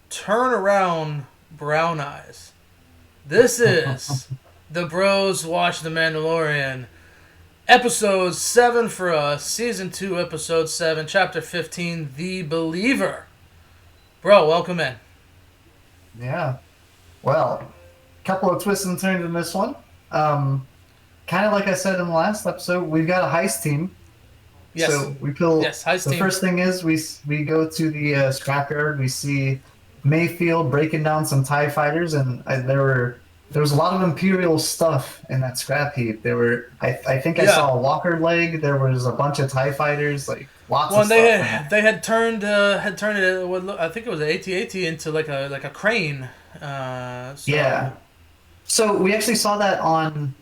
Turn around, brown eyes. This is the Bros Watch the Mandalorian, episode 7 for us, season 2, episode 7, chapter 15, The Believer. Bro, welcome in. Yeah. Well, couple of twists and turns in this one. Um, Kind of like I said in the last episode, we've got a heist team. Yes, So we pull. yes, heist The team. first thing is we go to the scrapyard. We see Mayfield breaking down some Tie fighters, and there was a lot of Imperial stuff in that scrap heap. I think I Yeah. saw a Walker leg. There was a bunch of Tie fighters, like lots Well, of and stuff in there. they had turned it. I think it was an AT-AT into like a crane. So Yeah. So we actually saw that on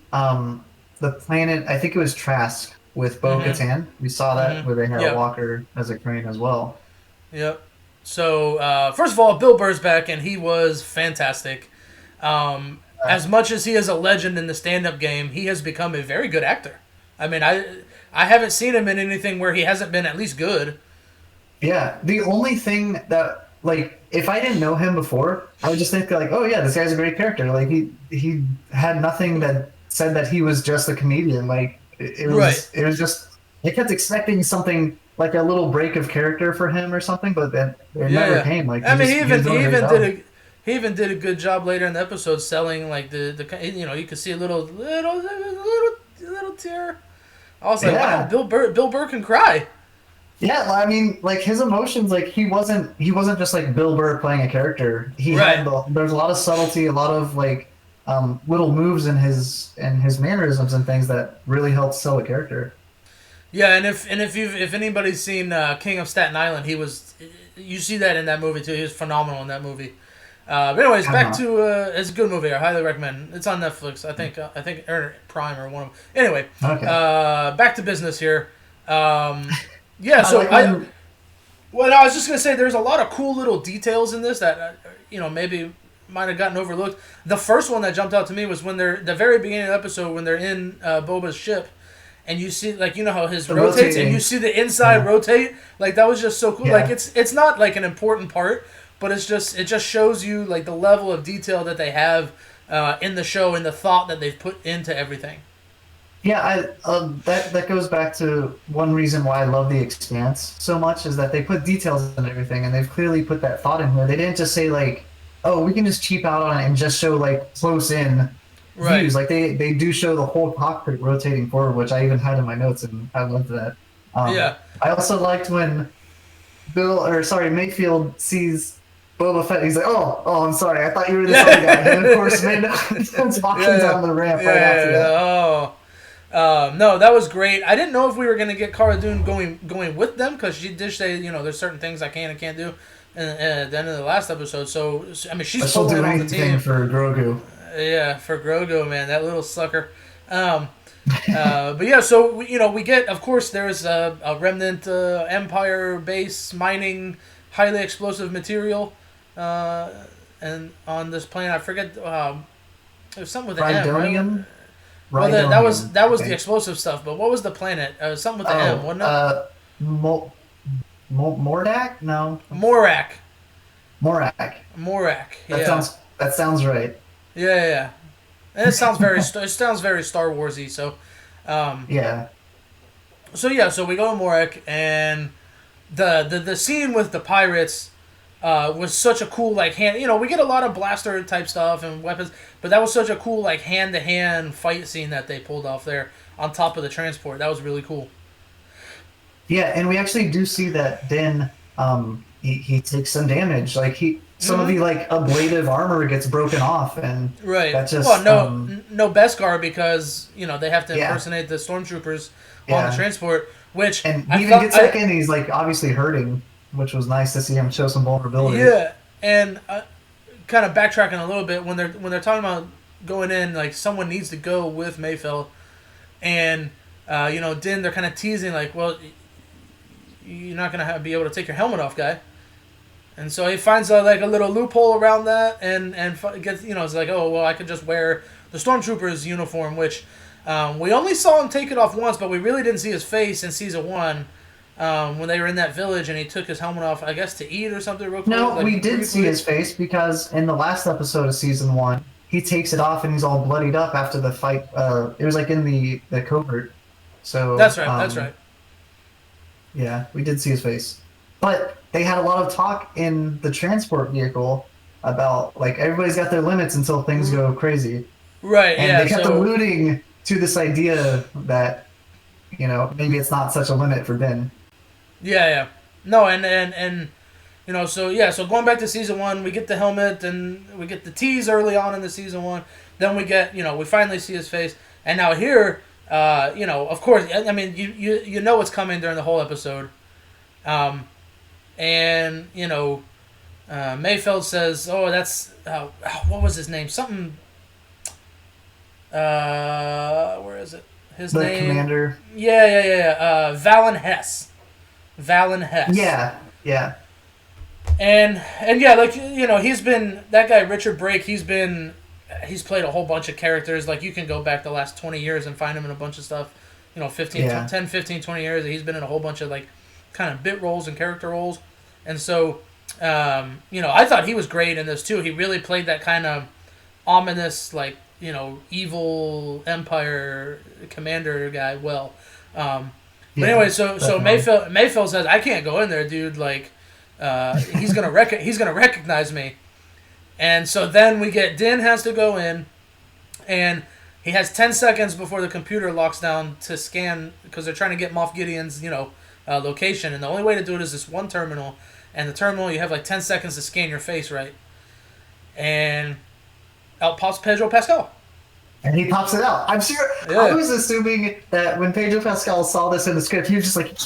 the planet. I think it was Trask with Bo mhm, Katan. We saw that mhm, where they had a yep, walker as a crane as well. yep. So first of all, Bill Burr's back, and he was fantastic. As much as he is a legend in the stand-up game, he has become a very good actor. I mean, I haven't seen him in anything where he hasn't been at least good. Yeah, the only thing that like if I didn't know him before, I would just think like, oh yeah, this guy's a great character. Like he had nothing that said that he was just a comedian. Like Right. it was just I kept expecting something like a little break of character for him or something, but then it Yeah, never yeah. came. Like I mean, he was doing a great job. he even did a good job later in the episode selling like you could see a little tear. I was like, wow, Yeah. Bill Burr can cry. Yeah, I mean, like his emotions, like he wasn't just like Bill Burr playing a character. Right. There's a lot of subtlety, a lot of like little moves in his mannerisms and things that really help sell a character. Yeah, and if anybody's seen King of Staten Island, he was you see that in that movie too. He was phenomenal in that movie. But anyways, I'm back not to it's a good movie. I highly recommend. It's on Netflix. I think or Prime or one of them. Anyway, okay. back to business here. Yeah, I so like when I was just gonna say there's a lot of cool little details in this that maybe might have gotten overlooked. The first one that jumped out to me was when they're the very beginning of the episode when they're in Boba's ship and you see like how his the rotates and you rotating. see the inside Yeah, rotate, like that was just so cool. Like yeah, it's not like an important part, but it just shows you like the level of detail that they have in the show and the thought that they've put into everything. yeah. That goes back to one reason why I love the Expanse so much is that they put details in everything, and they've clearly put that thought in here. They didn't just say like, oh, we can just cheap out on it and just show like close in Right. views. Like they do show the whole cockpit rotating forward, which I even had in my notes, and I loved that. Yeah. I also liked when Mayfield sees Boba Fett. He's like, oh, I'm sorry. I thought you were this other guy. And of Yeah. course, Mando comes walking Yeah. down the ramp right after Yeah. that. Oh. No, that was great. I didn't know if we were gonna get Cara Dune going with them because she did say there's certain things I can and can't do, and at the end of the last episode. So I mean she's But she'll totally do on the anything team. for Grogu. Yeah, for Grogu, man, that little sucker. Um, but yeah, so we get of course there's a remnant Empire base mining highly explosive material, uh, and on this planet I forget there's something with an M, right? Rhydonium? Well, Rhydonium, that I was the think. explosive stuff. But what was the planet? Something with the M, Oh, wasn't it? Mo Mordak? No. Morak. Morak. Morak. Yeah. That sounds right. Yeah. Yeah. Yeah. And it sounds very Star Warsy. Um, Yeah. so yeah. So we go to Morak, and the scene with the pirates was such a cool like hand. We get a lot of blaster type stuff and weapons, but that was such a cool like hand to hand fight scene that they pulled off there on top of the transport. That was really cool. Yeah, and we actually do see that Din he takes some damage. Like he some of Mm-hmm. the like ablative armor gets broken off and Right. that Well, just no Beskar because they have to yeah, impersonate the stormtroopers on the yeah. transport, which And I he even thought gets back in, he's like obviously hurting, which was nice to see him show some vulnerability. yeah, and kind of backtracking a little bit when they're talking about going in, like someone needs to go with Mayfeld, and Din they're kind of teasing like, well, you're not gonna be able to take your helmet off, guy. And so he finds like a little loophole around that, and gets it's like, oh well, I could just wear the stormtrooper's uniform, which we only saw him take it off once, but we really didn't see his face in season one. when they were in that village and he took his helmet off, I guess to eat or something real quick, No, like we did see briefly. his face because in the last episode of season one, he takes it off and he's all bloodied up after the fight. It was like in the covert. That's So, right. That's right. yeah, we did see his face. But they had a lot of talk in the transport vehicle about like everybody's got their limits until things go crazy. Right. And Yeah. they kept So alluding to this idea that, maybe it's not such a limit for Ben. yeah. Yeah. No. And so yeah. So going back to season one, we get the helmet and we get the tease early on in the season one. Then we get we finally see his face, and now here. Of course, I mean, you know what's coming during the whole episode. And Mayfeld says, "Oh, that's what was his name? Something. Where is it? His The name? commander. Yeah. Valen Hess. Valen Hess. Yeah, yeah. And yeah, like he's been that guy Richard Brake. He's played a whole bunch of characters. Like you can go back the last 20 years and find him in a bunch of stuff. 10, 15, 20 years. He's been in a whole bunch of like kind of bit roles and character roles. And so, I thought he was great in this too. He really played that kind of ominous, like, evil empire commander guy well. But anyway, so Mayfield says, I can't go in there, dude. Like, he's gonna recognize me. And so then we get Din has to go in, and he has 10 seconds before the computer locks down to scan because they're trying to get Moff Gideon's location, and the only way to do it is this one terminal, and the terminal you have like 10 seconds to scan your face, right? And out pops Pedro Pascal. And he pops it out. I'm sure. Yeah. I was assuming that when Pedro Pascal saw this in the script, he was just like,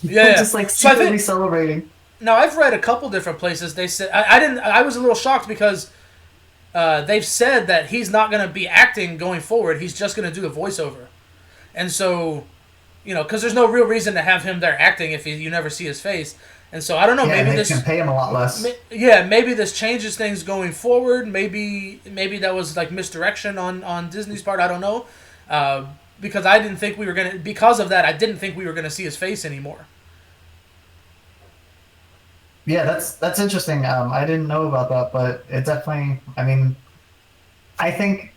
yeah, just like secretly celebrating. Now I've read a couple different places. They said I didn't. I was a little shocked because they've said that he's not going to be acting going forward. He's just going to do the voiceover, and so because there's no real reason to have him there acting if you never see his face. And so I don't know. Yeah, maybe they can pay him a lot less. Maybe this changes things going forward. Maybe that was like misdirection on Disney's part. I don't know. Because I didn't think we were gonna. Because of that, I didn't think we were gonna see his face anymore. Yeah, that's interesting. I didn't know about that, but it definitely. I mean, I think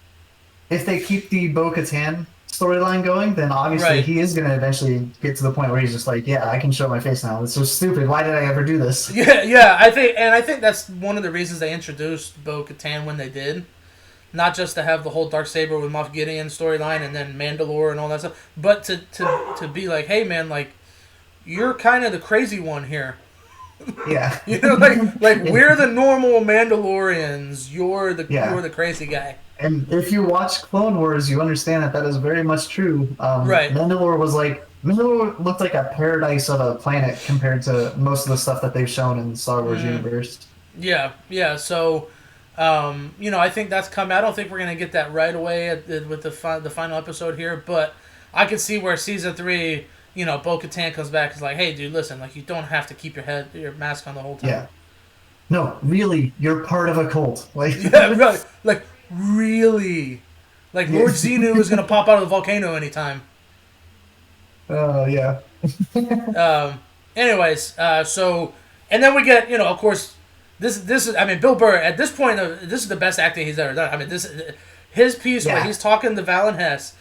if they keep the Bo-Katan storyline going, then obviously he is going to eventually get to the point where he's just like, yeah, I can show my face now. It's so stupid. Why did I ever do this? Yeah. I think that's one of the reasons they introduced Bo-Katan when they did. Not just to have the whole Darksaber with Moff Gideon storyline and then Mandalore and all that stuff, but to be like, hey man, like you're kind of the crazy one here. Yeah. like we're the normal Mandalorians. You're the crazy guy. And if you watch Clone Wars, you understand that is very much true. Right. Mandalore looked like a paradise of a planet compared to most of the stuff that they've shown in the Star Wars universe. Yeah. So, I think that's coming. I don't think we're gonna get that right away with the final episode here, but I could see where season 3. Bo-Katan comes back and is like, hey, dude, listen, like, you don't have to keep your mask on the whole time. Yeah. No, really, you're part of a cult. Like, yeah, right. Like, really. Like, Lord Xenu is going to pop out of the volcano anytime. Oh, yeah. Anyways, and then we get, of course, this is, I mean, Bill Burr, at this point, this is the best acting he's ever done. I mean, his piece where he's talking to Valen Hess,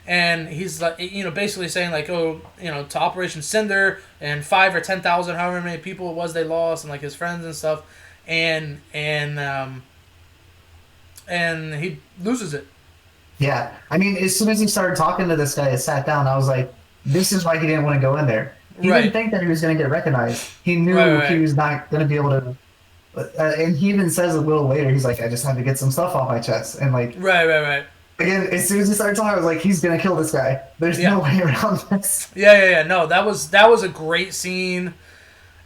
and he's like, basically saying like, oh, to Operation Cinder and 5 or 10,000, however many people it was they lost, and like his friends and stuff, and he loses it. Yeah, I mean, as soon as he started talking to this guy, I sat down. I was like, this is why he didn't want to go in there. He didn't think that he was going to get recognized. He knew he was not going to be able to. And he even says a little later, he's like, I just had to get some stuff off my chest, and like, right. Again, as soon as he started talking, I was like, he's gonna kill this guy. There's no way around this. Yeah. No, that was a great scene.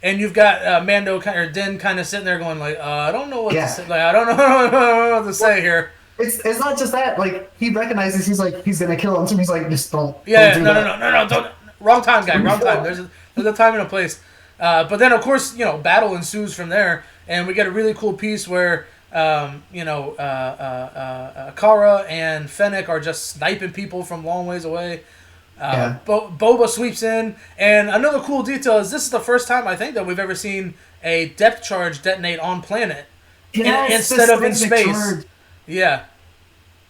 And you've got Din kind of sitting there going like, I don't know what to say. Like, I don't know what to say here. It's not just that. Like, he recognizes he's gonna kill him, so he's like, just don't. Yeah, no, don't. Wrong time, guy. Wrong time. There's a time and a place. But then of course, battle ensues from there, and we get a really cool piece where. Kara and Fennec are just sniping people from long ways away, Yeah. Boba sweeps in, and another cool detail is this is the first time I think that we've ever seen a depth charge detonate on planet Yes, the instead of in seismic space. charge. Yeah,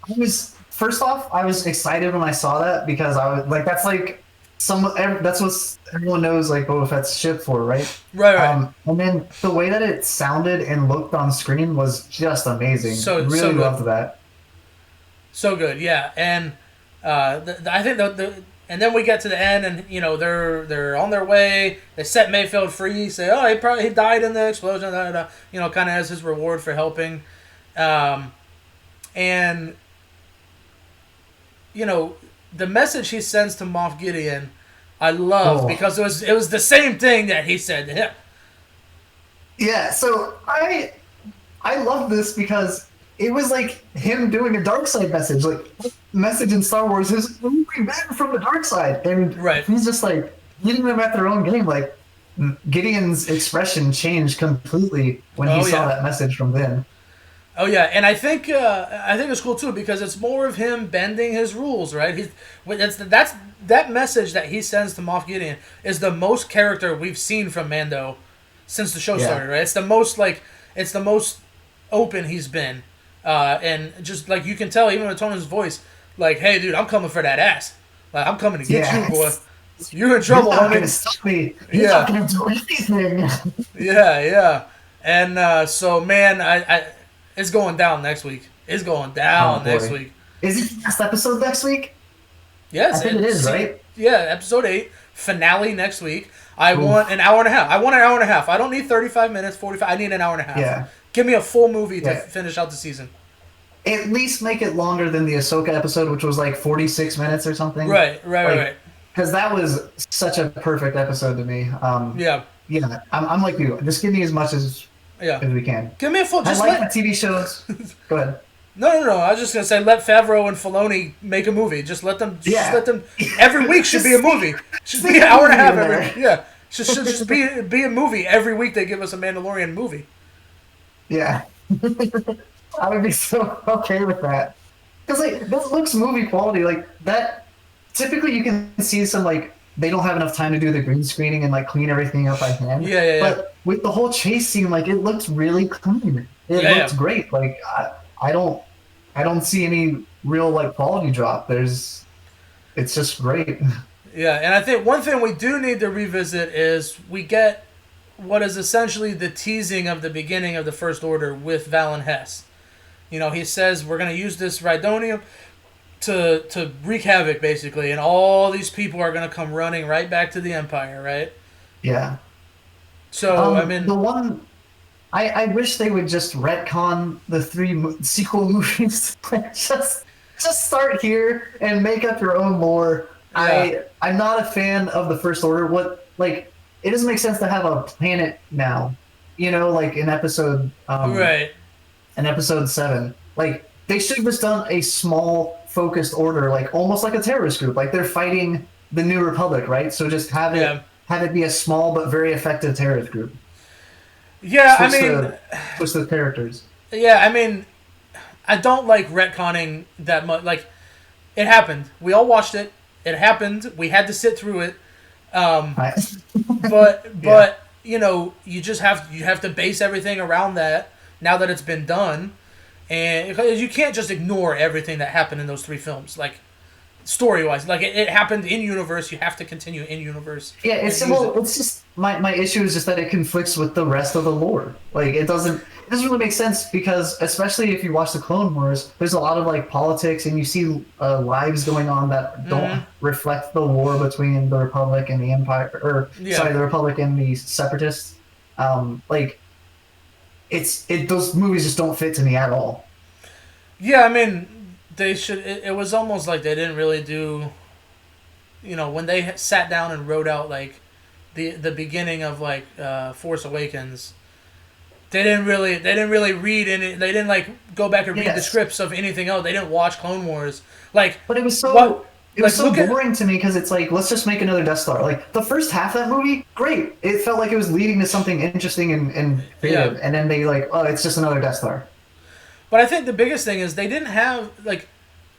I was first off, I was excited when I saw that because I was like, that's like that's what everyone knows like Boba Fett's ship for, right? right, right. And then the way that it sounded and looked on screen was just amazing. So Really good, loved that. so good. Yeah, and I think and then we get to the end, and they're on their way. They set Mayfield free. Say, oh, he died in the explosion. Da, da, da, kind of as his reward for helping. Um, and the message he sends to Moff Gideon, I love Oh. because it was the same thing that he said to him. Yeah, so I love this because it was like him doing a dark side message. Like message in Star Wars is moving back from the dark side, and Right. he's just like getting them at their own game. Like Gideon's expression changed completely when he Oh saw yeah. that message from Ben. Oh yeah, and I think it's cool too because it's more of him bending his rules, right? That message that he sends to Moff Gideon is the most character we've seen from Mando since the show Yeah. started, right? It's the most open he's been, and just like you can tell even with the tone of his voice, like, hey dude, I'm coming for that ass, like I'm coming to get Yeah. you, boy. You're in You're trouble, not gonna homie. stop me. You're Yeah. not gonna do anything. Yeah. And so man, I it's going down next week. It's going Oh down next boy. week. Is it the last episode next week? I Yes, think it is, right? Yeah, episode 8, finale next week. I Oof. want an hour and a half. I want an hour and a half. I don't need 35 minutes, 45. I need an hour and a half. Yeah. Give me a full movie to Yeah. finish out the season. At least make it longer than the Ahsoka episode, which was like 46 minutes or something. Right. Like, because that was such a perfect episode to me. Yeah. Yeah, I'm like you. Just give me as much as Yeah. we can. Give me a full. I Just like let. the TV shows. Go ahead. No. I was just gonna say let Favreau and Filoni make a movie. Just let them. Yeah. Just let them. Every week should be a movie. Should be Stick an a hour and a movie half in every. there. Yeah. Should just be a movie every week. They give us a Mandalorian movie. Yeah, I would be so okay with that. Because like that looks movie quality. Like that. Typically, you can see some like they don't have enough time to do the green screening and like clean everything up by hand. Yeah. But with the whole chase scene, like it looks really clean. It Yeah, looks great. Like I don't see any real like quality drop. It's just great. Yeah, and I think one thing we do need to revisit is we get what is essentially the teasing of the beginning of the First Order with Valen Hess. He says we're going to use this Rhydonium to wreak havoc, basically, and all these people are going to come running right back to the Empire, right? Yeah. So, I mean... The one I wish they would just retcon the sequel movies. Like, just start here and make up your own lore. Yeah. I'm not a fan of the First Order. It doesn't make sense to have a planet now. Like in episode right. in episode 7. Like they should have just done a small focused order, like almost like a terrorist group. Like they're fighting the New Republic, right? So just have it be a small but very effective terrorist group. Yeah, Switch the characters. Yeah, I mean, I don't like retconning that much. Like, it happened. We all watched it. It happened. We had to sit through it. Right. But you just have to base everything around that now that it's been done, and because you can't just ignore everything that happened in those 3 films. Like, story wise, like it happened in universe. You have to continue in universe. Yeah, it's just my issue is just that it conflicts with the rest of the lore. Like it doesn't really make sense because especially if you watch the Clone Wars, there's a lot of like politics and you see lives going on that don't reflect the war between the Republic and the Empire, or the Republic and the Separatists. Those movies just don't fit to me at all. Yeah, I mean, they should. It was almost like they didn't really do. When they sat down and wrote out like the beginning of like Force Awakens, they didn't really read any. They didn't like go back and read the scripts of anything else. They didn't watch Clone Wars. Like, but it was so. What, it was so boring to me because it's like, let's just make another Death Star. Like the first half of that movie, great. It felt like it was leading to something interesting and creative, and then they like, oh, it's just another Death Star. But I think the biggest thing is they didn't have like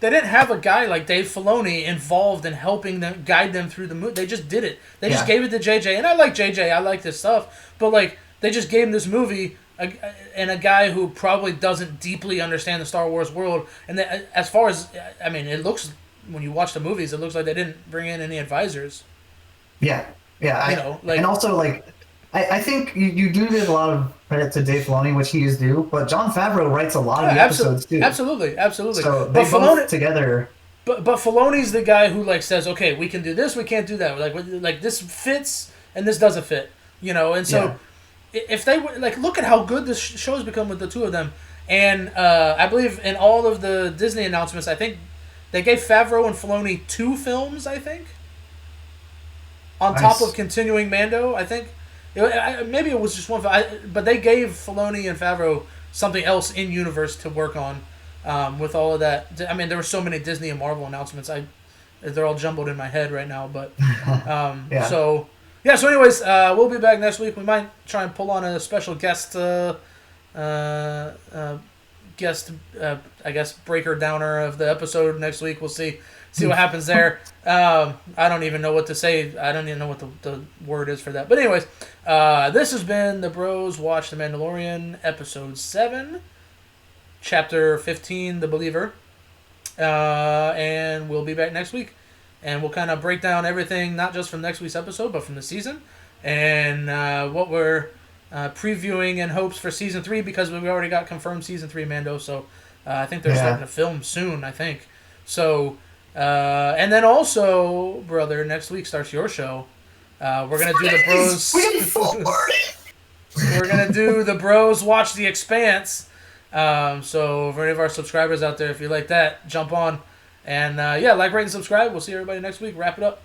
they didn't have a guy like Dave Filoni involved in helping them guide them through the movie. They just did it. They just gave it to JJ, and I like JJ. I like this stuff, but like they just gave him this movie and a guy who probably doesn't deeply understand the Star Wars world. And as far as I mean, it looks when you watch the movies, it looks like they didn't bring in any advisors. Yeah, yeah. You know, like and also like I think you do give a lot of credit to Dave Filoni, which he is due, but Jon Favreau writes a lot of the episodes too. Absolutely. So they both together. But Filoni's the guy who like says, okay, we can do this, we can't do that. Like this fits and this doesn't fit, you know. And so if they like look at how good this show has become with the two of them, and I believe in all of the Disney announcements, I think they gave Favreau and Filoni 2 films, I think, on top of continuing Mando. I think maybe it was just one, but they gave Filoni and Favreau something else in universe to work on. With all of that, I mean, there were so many Disney and Marvel announcements. They're all jumbled in my head right now. But So anyways, we'll be back next week. We might try and pull on a special guest, I guess breaker downer of the episode next week. We'll see what happens there. I don't even know what to say. I don't even know what the word is for that. But anyways, this has been the Bros Watch the Mandalorian, episode 7. Chapter 15, The Believer. And we'll be back next week. And we'll kind of break down everything, not just from next week's episode, but from the season. And what we're previewing in hopes for Season 3, because we already got confirmed Season 3 Mando. So I think they're starting to film soon, I think. So, and then also, brother, next week starts your show. We're going to do the Bros... We're going to do the Bros Watch the Expanse. So for any of our subscribers out there, if you like that, jump on. And like, rate, and subscribe. We'll see everybody next week. Wrap it up.